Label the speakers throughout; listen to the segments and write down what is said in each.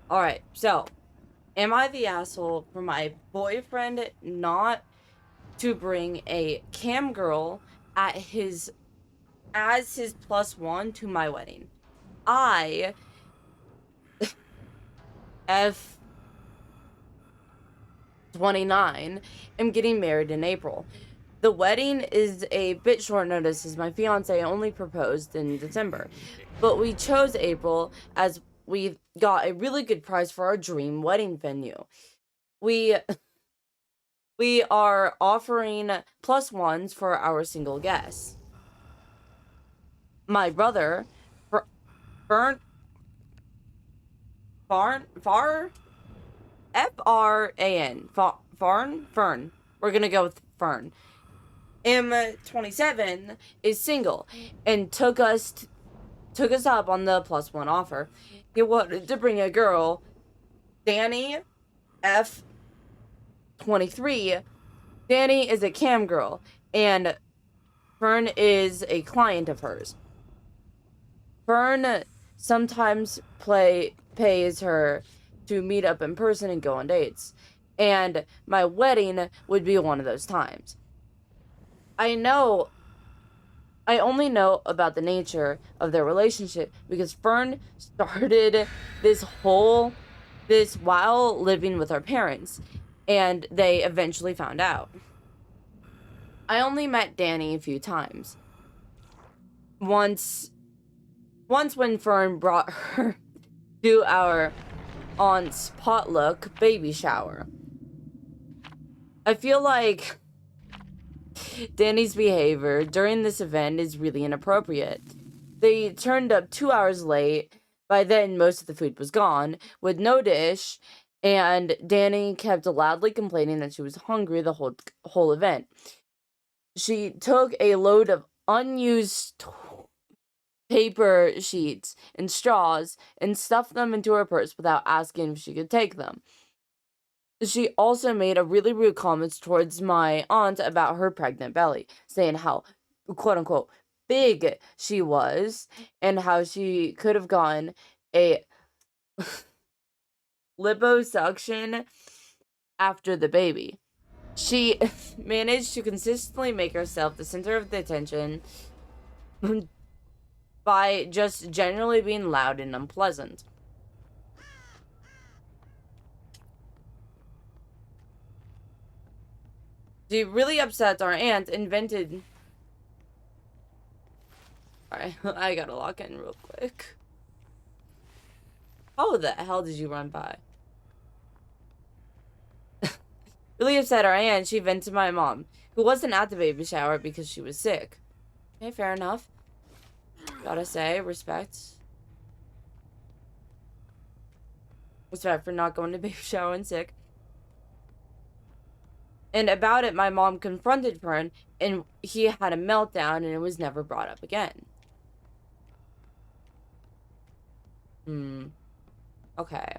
Speaker 1: Alright, so, am I the asshole for my boyfriend not to bring a cam girl at his as his +1 to my wedding? I F 29 am getting married in April. The wedding is a bit short notice as my fiance only proposed in December, but we chose April as we got a really good price for our dream wedding venue. We we are offering +1s for our single guests. My brother, Fern, Far, Fran, Fern. We're gonna go with Fern. M27 is single and took us up on the +1 offer. He wanted to bring a girl, Danny F23. Danny is a cam girl, and Fern is a client of hers. Fern sometimes pays her to meet up in person and go on dates, and my wedding would be one of those times. I only know about the nature of their relationship because Fern started this while living with our parents, and they eventually found out. I only met Danny a few times. Once when Fern brought her to our aunt's potluck baby shower. I feel like Danny's behavior during this event is really inappropriate. They turned up 2 hours late. By then, most of the food was gone, with no dish, and Danny kept loudly complaining that she was hungry the whole event. She took a load of unused paper sheets and straws and stuffed them into her purse without asking if she could take them. She also made a really rude comments towards my aunt about her pregnant belly, saying how, quote unquote, big she was and how she could have gotten a liposuction after the baby. She managed to consistently make herself the center of the attention by just generally being loud and unpleasant. She really upset our aunt, invented... Alright, I gotta lock in real quick. How the hell did you run by? Really upset our aunt, she vented my mom, who wasn't at the baby shower because she was sick. Okay, fair enough. Gotta say, respect. Respect for not going to baby shower and sick. And about it, my mom confronted Fern, and he had a meltdown, and it was never brought up again. Okay.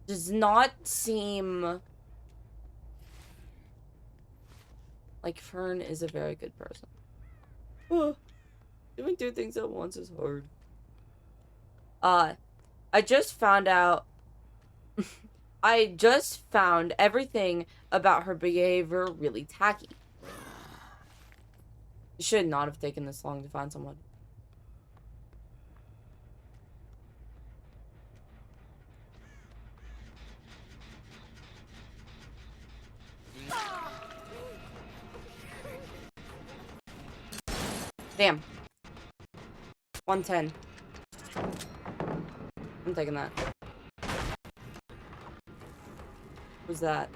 Speaker 1: Does not seem like Fern is a very good person. Doing two things at once is hard. I just found out... I just found everything about her behavior really tacky. It should not have taken this long to find someone. Damn. 110. I'm taking that. Who's that?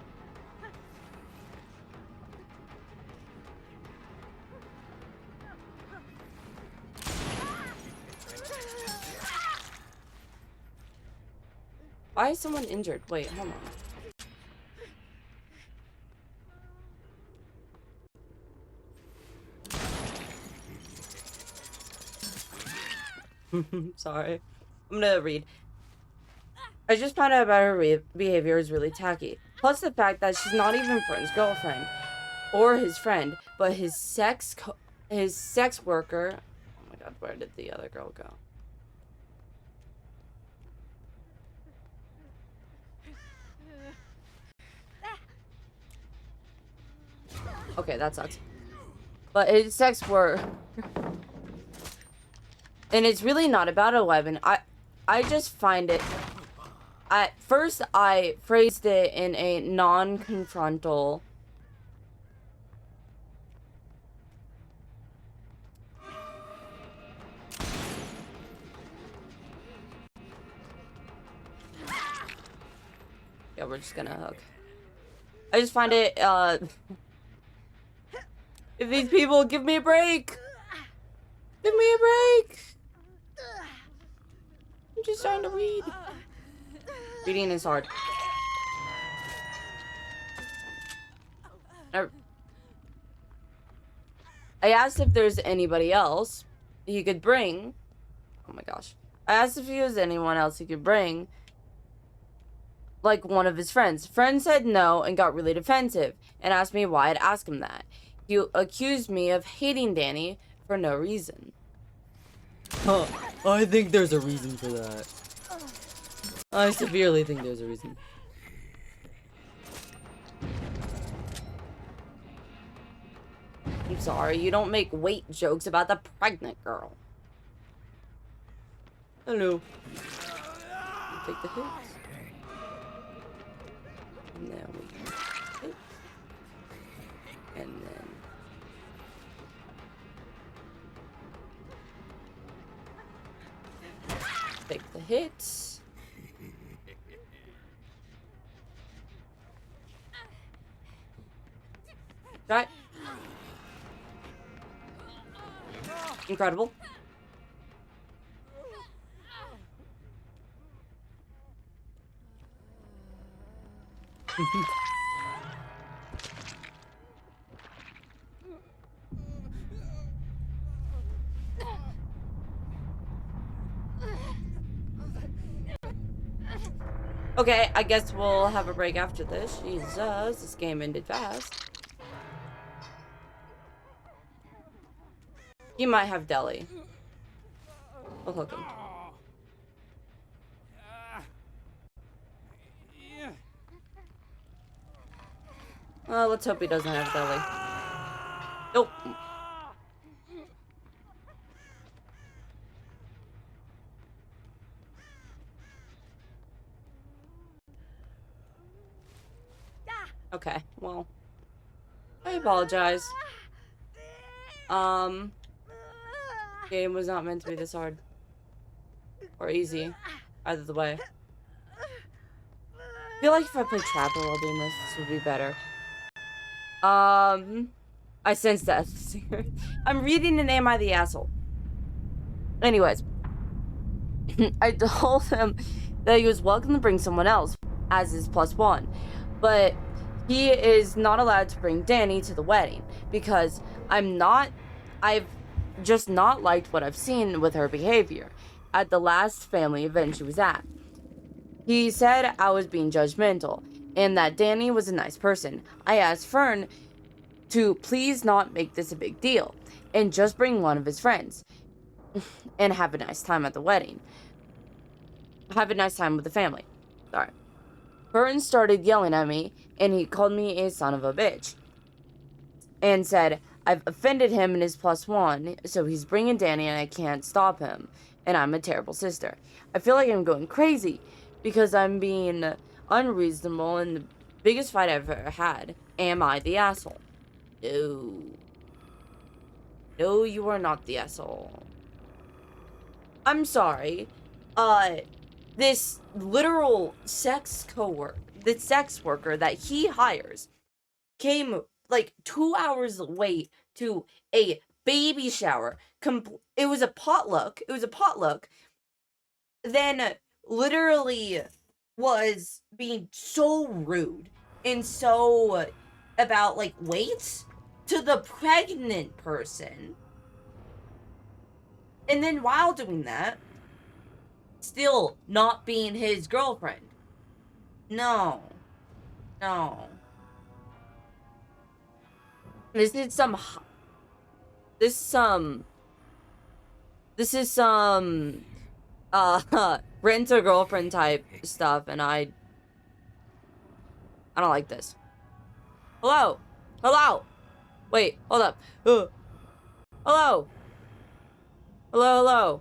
Speaker 1: Why is someone injured? Wait, hold on. Sorry. I'm gonna read. I just found out about her behavior is really tacky. Plus the fact that she's not even Fern's girlfriend or his friend, but his sex worker. Oh my God, where did the other girl go? Okay, that sucks. But it's sex work. And it's really not about 11. I just find it... At first, I phrased it in a non-confrontal... Yeah, we're just gonna hook. I just find it, if these people give me a break! Give me a break! I'm just trying to read. Reading is hard. I asked if there's anybody else he could bring. Oh my gosh. I asked if there was anyone else he could bring. Like one of his friends. Friend said no and got really defensive and asked me why I'd ask him that. He accused me of hating Danny for no reason. Huh. I think there's a reason for that. I severely think there's a reason. I'm sorry, you don't make weight jokes about the pregnant girl. Hello. You take the hits. And then we can hit. And then... take the hits. Right. Incredible. Okay, I guess we'll have a break after this. Jesus, this game ended fast. He might have deli. We'll hook him. Let's hope he doesn't have deli. Nope. Okay, well, I apologize. Game was not meant to be this hard. Or easy. Either the way. I feel like if I played Trapper while doing this, this would be better. I sense Deathslinger. I'm reading an Am I the Asshole? Anyways. I told him that he was welcome to bring someone else as his +1. But he is not allowed to bring Danny to the wedding because I've just not liked what I've seen with her behavior at the last family event she was at. He said I was being judgmental and that Danny was a nice person. I asked Fern to please not make this a big deal and just bring one of his friends and have a nice time at the wedding. Have a nice time with the family. Sorry. Fern started yelling at me and he called me a son of a bitch and said I've offended him and his +1, so he's bringing Danny and I can't stop him and I'm a terrible sister. I feel like I'm going crazy because I'm being unreasonable in the biggest fight I've ever had. Am I the asshole? No. No, you are not the asshole. I'm sorry. This literal sex worker that he hires came like 2 hours late to a baby shower. It was a potluck. Then literally was being so rude and so about like weight to the pregnant person. And then while doing that, still not being his girlfriend. No. This is some This is some rent a girlfriend type stuff, and I don't like this. Hello? Hello? Wait, hold up. Hello? Hello?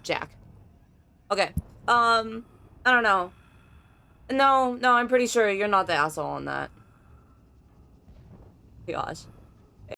Speaker 1: Jack. Okay. I don't know. No, I'm pretty sure you're not the asshole on that. Gosh.